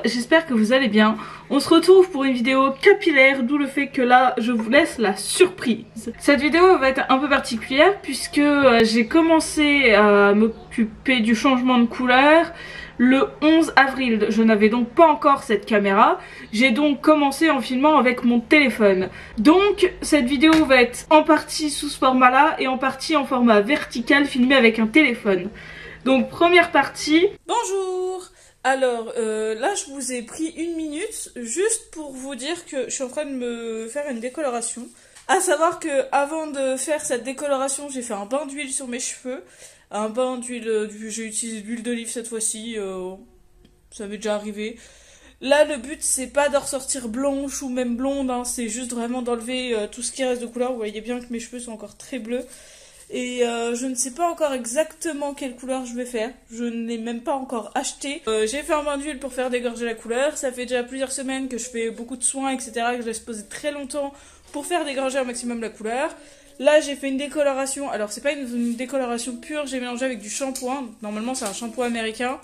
j'espère que vous allez bien. On se retrouve pour une vidéo capillaire, d'où le fait que là je vous laisse la surprise. Cette vidéo va être un peu particulière puisque j'ai commencé à m'occuper du changement de couleur le 11 avril. Je n'avais donc pas encore cette caméra. J'ai donc commencé en filmant avec mon téléphone. Donc cette vidéo va être en partie sous ce format là et en partie en format vertical filmé avec un téléphone. Donc première partie. Bonjour. Alors là je vous ai pris une minute juste pour vous dire que je suis en train de me faire une décoloration. À savoir que avant de faire cette décoloration, j'ai fait un bain d'huile sur mes cheveux. Un bain d'huile, j'ai utilisé de l'huile d'olive cette fois-ci, ça m'est déjà arrivé. Là le but c'est pas de ressortir blanche ou même blonde, hein, c'est juste vraiment d'enlever tout ce qui reste de couleur. Vous voyez bien que mes cheveux sont encore très bleus. Et je ne sais pas encore exactement quelle couleur je vais faire. Je ne l'ai même pas encore acheté. J'ai fait un bain d'huile pour faire dégorger la couleur. Ça fait déjà plusieurs semaines que je fais beaucoup de soins, etc. Que je laisse poser très longtemps pour faire dégorger au maximum la couleur. Là j'ai fait une décoloration. Alors c'est pas une décoloration pure, j'ai mélangé avec du shampoing. Normalement c'est un shampoing américain.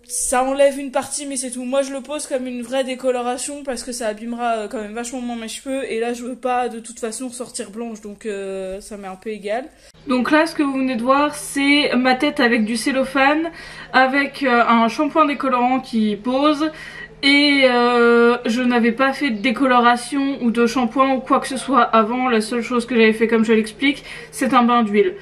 Ça enlève une partie mais c'est tout. Moi je le pose comme une vraie décoloration parce que ça abîmera quand même vachement moins mes cheveux. Et là je veux pas de toute façon sortir blanche, donc ça m'est un peu égal. Donc là ce que vous venez de voir c'est ma tête avec du cellophane, avec un shampoing décolorant qui pose. Et je n'avais pas fait de décoloration ou de shampoing ou quoi que ce soit avant. La seule chose que j'avais fait, comme je l'explique, c'est un bain d'huile.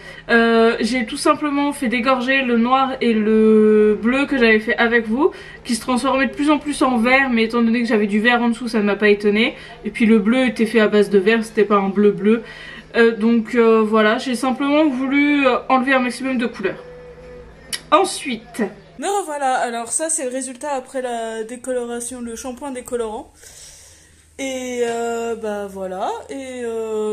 J'ai tout simplement fait dégorger le noir et le bleu que j'avais fait avec vous, qui se transformait de plus en plus en vert, mais étant donné que j'avais du vert en dessous, ça ne m'a pas étonné. Et puis le bleu était fait à base de vert, c'était pas un bleu bleu. Donc voilà, j'ai simplement voulu enlever un maximum de couleurs. Ensuite... Me revoilà, alors ça c'est le résultat après la décoloration, le shampoing décolorant. Et bah voilà, et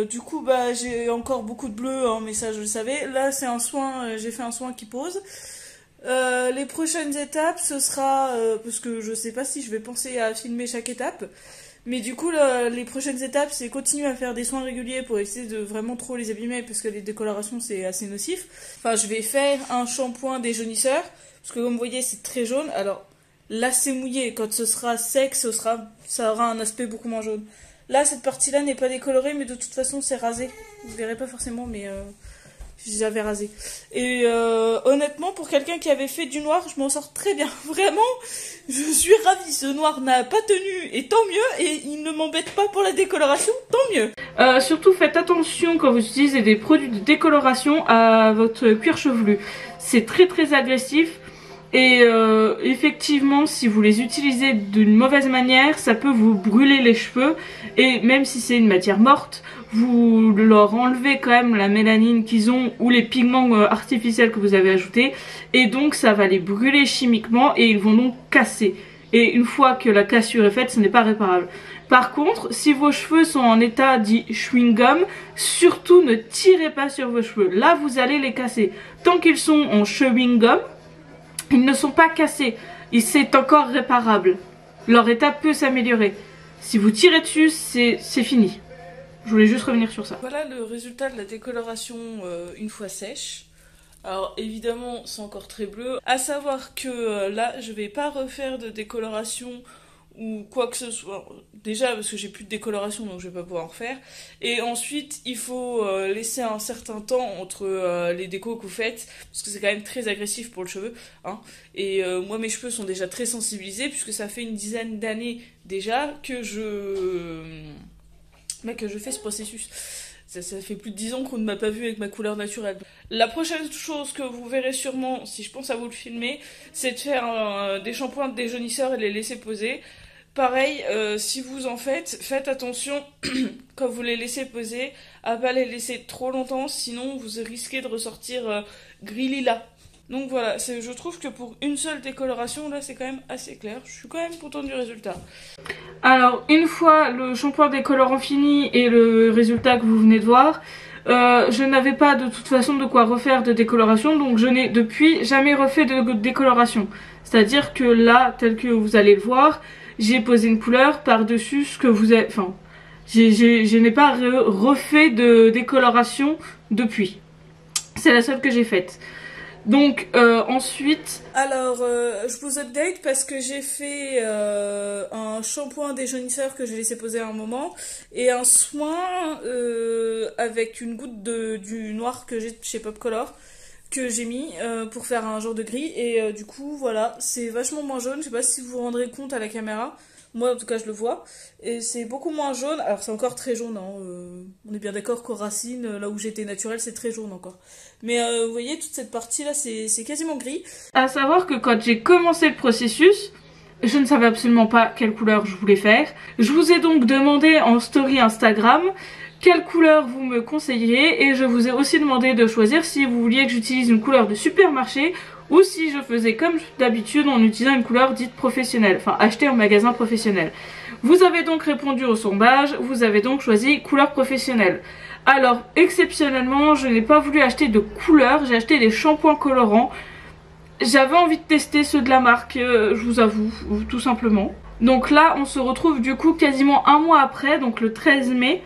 du coup bah j'ai encore beaucoup de bleu, hein, mais ça je le savais. Là c'est un soin, j'ai fait un soin qui pose. Les prochaines étapes ce sera, parce que je sais pas si je vais penser à filmer chaque étape. Mais du coup les prochaines étapes c'est continuer à faire des soins réguliers pour essayer de vraiment trop les abîmer, parce que les décolorations c'est assez nocif. Enfin je vais faire un shampoing déjaunisseur. Parce que comme vous voyez c'est très jaune, alors là c'est mouillé, quand ce sera sec ça aura un aspect beaucoup moins jaune. Là cette partie là n'est pas décolorée mais de toute façon c'est rasé, vous verrez pas forcément mais j'avais rasé. Et honnêtement pour quelqu'un qui avait fait du noir je m'en sors très bien, vraiment je suis ravie, ce noir n'a pas tenu et tant mieux, et il ne m'embête pas pour la décoloration, tant mieux. Surtout faites attention quand vous utilisez des produits de décoloration à votre cuir chevelu, c'est très agressif. Et effectivement si vous les utilisez d'une mauvaise manière ça peut vous brûler les cheveux, et même si c'est une matière morte vous leur enlevez quand même la mélanine qu'ils ont ou les pigments artificiels que vous avez ajoutés, et donc ça va les brûler chimiquement et ils vont donc casser, et une fois que la cassure est faite ce n'est pas réparable. Par contre si vos cheveux sont en état dit chewing-gum, surtout ne tirez pas sur vos cheveux, là vous allez les casser. Tant qu'ils sont en chewing-gum ils ne sont pas cassés, c'est encore réparable. Leur état peut s'améliorer. Si vous tirez dessus, c'est fini. Je voulais juste revenir sur ça. Voilà le résultat de la décoloration une fois sèche. Alors évidemment c'est encore très bleu. À savoir que là je vais pas refaire de décoloration ou quoi que ce soit. Déjà parce que j'ai plus de décoloration donc je vais pas pouvoir en refaire. Et ensuite il faut laisser un certain temps entre les décos que vous faites, parce que c'est quand même très agressif pour le cheveu, hein. Et moi mes cheveux sont déjà très sensibilisés puisque ça fait une dizaine d'années déjà que je fais ce processus. Ça fait plus de 10 ans qu'on ne m'a pas vu avec ma couleur naturelle. La prochaine chose que vous verrez sûrement, si je pense à vous le filmer, c'est de faire des shampoings de déjaunisseur et les laisser poser. Pareil, si vous en faites attention quand vous les laissez poser à pas les laisser trop longtemps, sinon vous risquez de ressortir gris lilas. Donc voilà, je trouve que pour une seule décoloration, là c'est quand même assez clair. Je suis quand même contente du résultat. Alors une fois le shampoing décolorant fini et le résultat que vous venez de voir, je n'avais pas de toute façon de quoi refaire de décoloration, donc je n'ai depuis jamais refait de décoloration. C'est-à-dire que là, tel que vous allez le voir, j'ai posé une couleur par-dessus ce que vous avez... Enfin, je n'ai pas refait de décoloration depuis. C'est la seule que j'ai faite. Donc ensuite... Alors je vous update parce que j'ai fait un shampoing déjaunisseur que j'ai laissé poser à un moment et un soin avec une goutte du noir que j'ai chez Popcolor que j'ai mis pour faire un genre de gris et du coup voilà, c'est vachement moins jaune. Je sais pas si vous vous rendrez compte à la caméra. Moi en tout cas je le vois et c'est beaucoup moins jaune. Alors c'est encore très jaune hein. On est bien d'accord qu'aux racines, là où j'étais naturelle, c'est très jaune encore. Mais vous voyez toute cette partie là c'est quasiment gris. À savoir que quand j'ai commencé le processus, je ne savais absolument pas quelle couleur je voulais faire. Je vous ai donc demandé en story Instagram quelle couleur vous me conseilleriez et je vous ai aussi demandé de choisir si vous vouliez que j'utilise une couleur de supermarché ou si je faisais comme d'habitude en utilisant une couleur dite professionnelle, enfin achetée en magasin professionnel. Vous avez donc répondu au sondage, vous avez donc choisi couleur professionnelle. Alors exceptionnellement je n'ai pas voulu acheter de couleur, j'ai acheté des shampoings colorants. J'avais envie de tester ceux de la marque, je vous avoue, tout simplement. Donc là on se retrouve du coup quasiment un mois après, donc le 13 mai.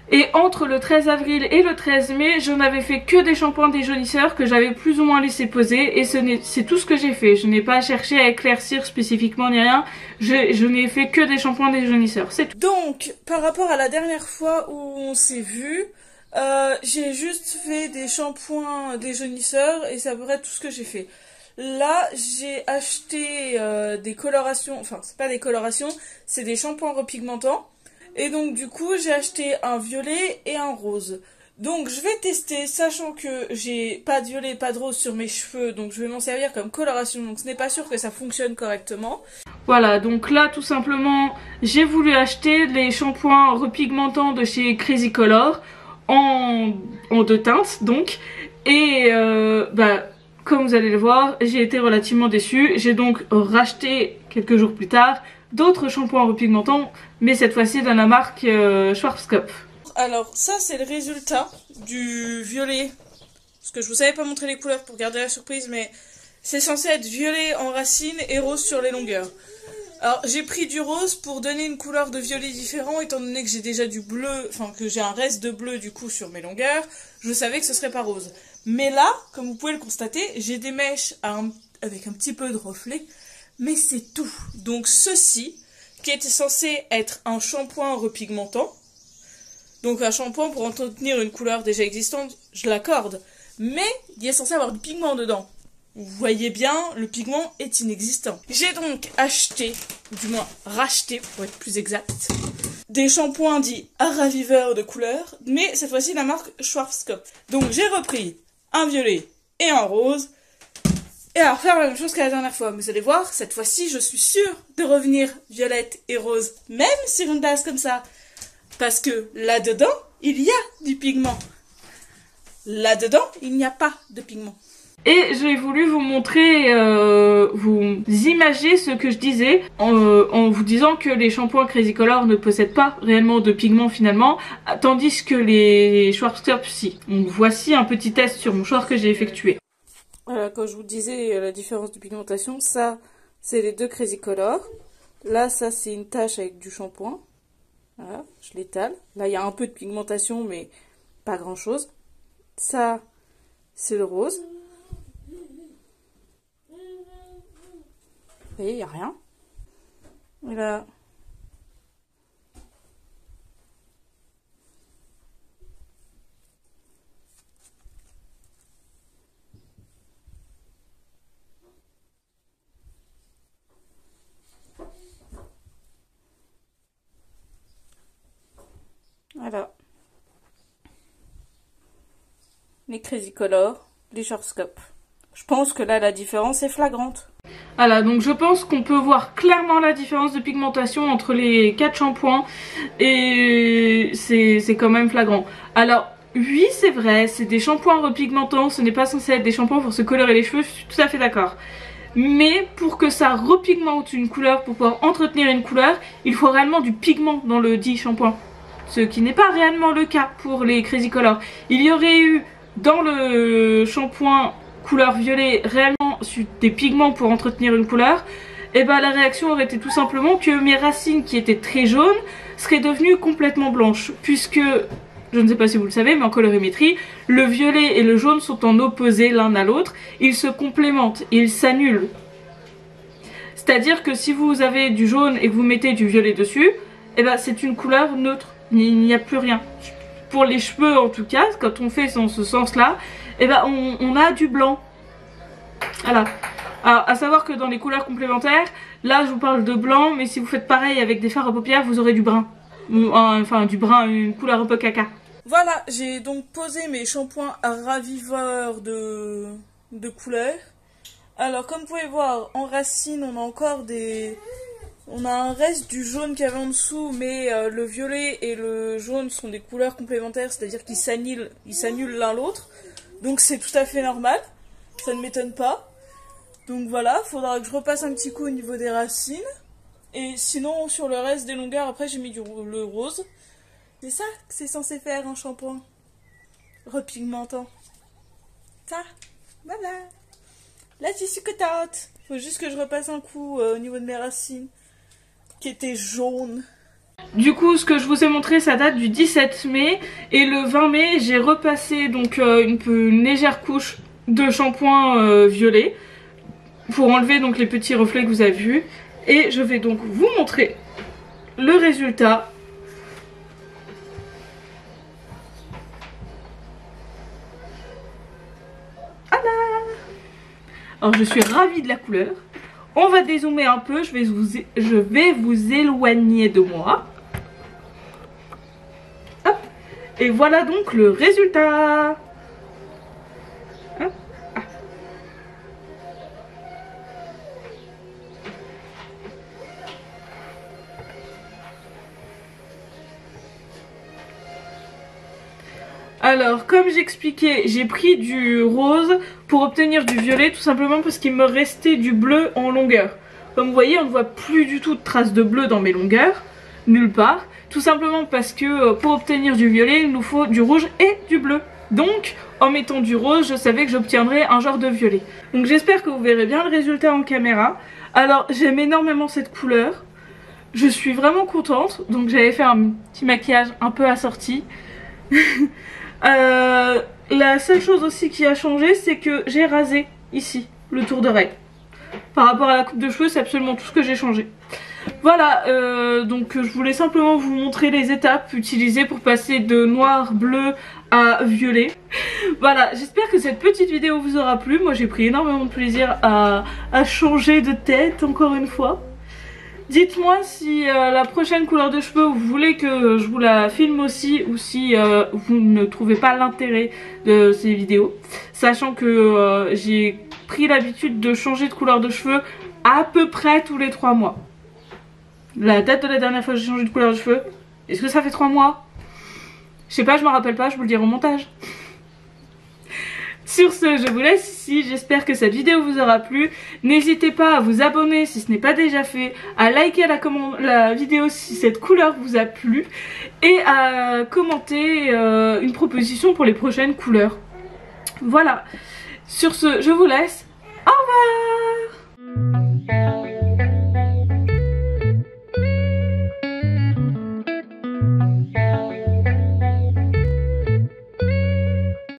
Et entre le 13 avril et le 13 mai, je n'avais fait que des shampoings déjaunisseurs que j'avais plus ou moins laissé poser. Et c'est tout ce que j'ai fait. Je n'ai pas cherché à éclaircir spécifiquement ni rien. Je n'ai fait que des shampoings déjaunisseurs, c'est tout. Donc, par rapport à la dernière fois où on s'est vu, j'ai juste fait des shampoings déjaunisseurs et c'est à peu près tout ce que j'ai fait. Là, j'ai acheté des colorations, enfin c'est pas des colorations, c'est des shampoings repigmentants. Et donc du coup j'ai acheté un violet et un rose. Donc je vais tester, sachant que j'ai pas de violet, pas de rose sur mes cheveux, donc je vais m'en servir comme coloration, donc ce n'est pas sûr que ça fonctionne correctement. Voilà, donc là tout simplement j'ai voulu acheter les shampoings repigmentants de chez Crazy Color en deux teintes donc. Et comme vous allez le voir, j'ai été relativement déçue. J'ai donc racheté quelques jours plus tard d'autres shampoings repigmentants, mais cette fois-ci de la marque Schwarzkopf. Alors ça c'est le résultat du violet, parce que je vous avais pas montré les couleurs pour garder la surprise, mais c'est censé être violet en racine et rose sur les longueurs. Alors j'ai pris du rose pour donner une couleur de violet différent, étant donné que j'ai déjà du bleu, enfin que j'ai un reste de bleu du coup sur mes longueurs, je savais que ce serait pas rose. Mais là, comme vous pouvez le constater, j'ai des mèches avec un petit peu de reflet, mais c'est tout. Donc ceci, qui était censé être un shampoing repigmentant, donc un shampoing pour entretenir une couleur déjà existante, je l'accorde, mais il est censé avoir du pigment dedans. Vous voyez bien, le pigment est inexistant. J'ai donc acheté, du moins racheté pour être plus exact, des shampoings dits à raviveur de couleurs, mais cette fois-ci la marque Schwarzkopf. Donc j'ai repris un violet et un rose, et à refaire la même chose que la dernière fois. Mais vous allez voir, cette fois-ci, je suis sûre de revenir violette et rose, même sur une base comme ça. Parce que là-dedans, il y a du pigment. Là-dedans, il n'y a pas de pigment. Et j'ai voulu vous montrer, vous imager ce que je disais en vous disant que les shampoings Crazy Color ne possèdent pas réellement de pigment finalement, tandis que les Schwarzkopf si. Donc voici un petit test sur mon short que j'ai effectué. Voilà, quand je vous disais la différence de pigmentation, ça c'est les deux Crazy Color. Là ça c'est une tache avec du shampoing. Voilà, je l'étale. Là il y a un peu de pigmentation mais pas grand chose. Ça c'est le rose. Vous voyez, il n'y a rien. Et là, voilà. Les Crazy Color, les Schwarzkopf. Je pense que là, la différence est flagrante. Voilà, donc je pense qu'on peut voir clairement la différence de pigmentation entre les 4 shampoings et c'est quand même flagrant. Alors oui c'est vrai, c'est des shampoings repigmentants, ce n'est pas censé être des shampoings pour se colorer les cheveux, je suis tout à fait d'accord. Mais pour que ça repigmente une couleur, pour pouvoir entretenir une couleur, il faut réellement du pigment dans le dit shampoing. Ce qui n'est pas réellement le cas pour les Crazy Color. Il y aurait eu dans le shampoing couleur violet réellement des pigments pour entretenir une couleur, et ben la réaction aurait été tout simplement que mes racines qui étaient très jaunes seraient devenues complètement blanches, puisque je ne sais pas si vous le savez, mais en colorimétrie, le violet et le jaune sont en opposé l'un à l'autre. Ils se complémentent, ils s'annulent. C'est-à-dire que si vous avez du jaune et que vous mettez du violet dessus, eh ben c'est une couleur neutre, il n'y a plus rien. Pour les cheveux en tout cas, quand on fait dans ce sens-là, eh ben on a du blanc. Voilà. Alors à savoir que dans les couleurs complémentaires, là je vous parle de blanc, mais si vous faites pareil avec des fards à paupières, vous aurez du brun. Enfin du brun, une couleur un peu caca. Voilà, j'ai donc posé mes shampoings raviveurs de couleurs. Alors comme vous pouvez voir, en racine on a encore on a un reste du jaune qu'il y avait en dessous, mais le violet et le jaune sont des couleurs complémentaires, c'est-à-dire qu'ils s'annulent l'un l'autre. Donc c'est tout à fait normal, ça ne m'étonne pas. Donc voilà, faudra que je repasse un petit coup au niveau des racines. Et sinon sur le reste des longueurs, après j'ai mis le rose. C'est ça que c'est censé faire un shampoing repigmentant. Ça, voilà. Là je suis contente. Faut juste que je repasse un coup au niveau de mes racines qui étaient jaunes. Du coup ce que je vous ai montré ça date du 17 mai et le 20 mai j'ai repassé donc une légère couche de shampoing violet pour enlever donc les petits reflets que vous avez vus. Et je vais donc vous montrer le résultat. Alors je suis ravie de la couleur. On va dézoomer un peu, je vais vous éloigner de moi. Hop. Et voilà donc le résultat. Hop. Ah. Alors, comme j'expliquais, j'ai pris du rose pour obtenir du violet, tout simplement parce qu'il me restait du bleu en longueur. Comme vous voyez, on ne voit plus du tout de traces de bleu dans mes longueurs, nulle part. Tout simplement parce que pour obtenir du violet, il nous faut du rouge et du bleu. Donc, en mettant du rose, je savais que j'obtiendrais un genre de violet. Donc j'espère que vous verrez bien le résultat en caméra. Alors, j'aime énormément cette couleur. Je suis vraiment contente. Donc j'avais fait un petit maquillage un peu assorti. La seule chose aussi qui a changé, c'est que j'ai rasé ici le tour d'oreille. Par rapport à la coupe de cheveux, c'est absolument tout ce que j'ai changé. Voilà, donc je voulais simplement vous montrer les étapes utilisées pour passer de noir, bleu à violet. Voilà, j'espère que cette petite vidéo vous aura plu. Moi j'ai pris énormément de plaisir à changer de tête encore une fois. Dites-moi si la prochaine couleur de cheveux vous voulez que je vous la filme aussi, ou si vous ne trouvez pas l'intérêt de ces vidéos. Sachant que j'ai pris l'habitude de changer de couleur de cheveux à peu près tous les 3 mois. La date de la dernière fois que j'ai changé de couleur de cheveux, est-ce que ça fait 3 mois? Je sais pas, je me rappelle pas, je vous le dirai au montage. Sur ce, je vous laisse ici, j'espère que cette vidéo vous aura plu. N'hésitez pas à vous abonner si ce n'est pas déjà fait, à liker la vidéo si cette couleur vous a plu, et à commenter une proposition pour les prochaines couleurs. Voilà, sur ce, je vous laisse, au revoir.